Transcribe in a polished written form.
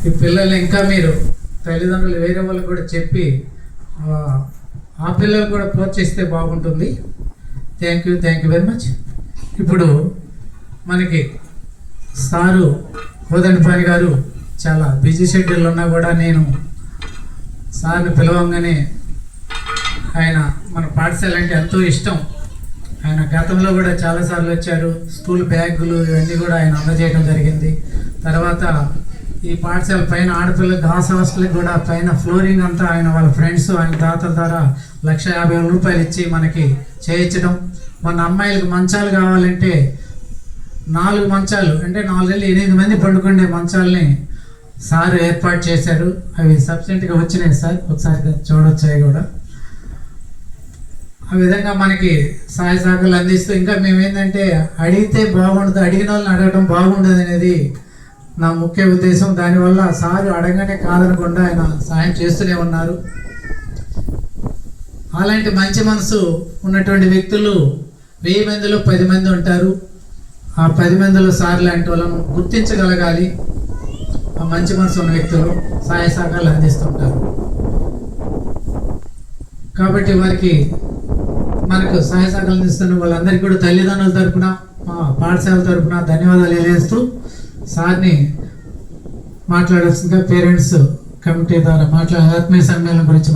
ఈ పిల్లల్ని ఇంకా మీరు తల్లిదండ్రులు వేరే వాళ్ళకి కూడా చెప్పి ఆ పిల్లలు కూడా ప్రోత్సహిస్తే బాగుంటుంది. Thank you very much. ఇప్పుడు మనకి సారు కోదండపాణి గారు చాలా బిజీ షెడ్యూల్ ఉన్నా కూడా నేను సార్ని పిలవంగానే ఆయన మన పాఠశాల అంటే ఎంతో ఇష్టం. ఆయన గతంలో కూడా చాలాసార్లు వచ్చారు. స్కూల్ బ్యాగులు ఇవన్నీ కూడా ఆయన అందజేయడం జరిగింది. తర్వాత ఈ పాఠశాల పైన ఆడపిల్ల గాస్ హాస్టల్కి కూడా పైన ఫ్లోరింగ్ అంతా ఆయన వాళ్ళ ఫ్రెండ్స్ ఆయన దాతల ద్వారా 1,50,000 రూపాయలు ఇచ్చి మనకి చేయించడం. మన అమ్మాయిలకు మంచాలు కావాలంటే 4 మంచాలు అంటే 4 8 మంది పండుకునే మంచాలని సార్ ఏర్పాటు చేశారు. అవి సబ్సిడెంట్గా వచ్చినాయి సార్, ఒకసారి చూడొచ్చాయి కూడా. ఆ విధంగా మనకి సహాయ సహకారాలు అందిస్తూ ఇంకా మేము ఏంటంటే అడిగితే బాగుండదు, అడిగిన వాళ్ళని అడగడం బాగుండదు అనేది నా ముఖ్య ఉద్దేశం. దానివల్ల సార్ అడగనే కాదనకుండా ఆయన సాయం చేస్తూనే ఉన్నారు. అలాంటి మంచి మనసు ఉన్నటువంటి వ్యక్తులు 1000 మందిలో 10 మంది ఉంటారు. ఆ 10 మందిలో సార్ లాంటి వాళ్ళను గుర్తించగలగాలి. ఆ మంచి మనసు ఉన్న వ్యక్తులు సహాయ సహకారాలు అందిస్తుంటారు. కాబట్టి వారికి మనకు సహాయ సహకారాలు అందిస్తున్న వాళ్ళందరికీ కూడా తల్లిదండ్రుల తరపున మా పాఠశాల తరపున ధన్యవాదాలు తెలియజేస్తూ సార్ని మాట్లాడాల్సిందిగా పేరెంట్స్ కమిటీ ద్వారా ఆత్మీయ సమ్మేళనం గురించి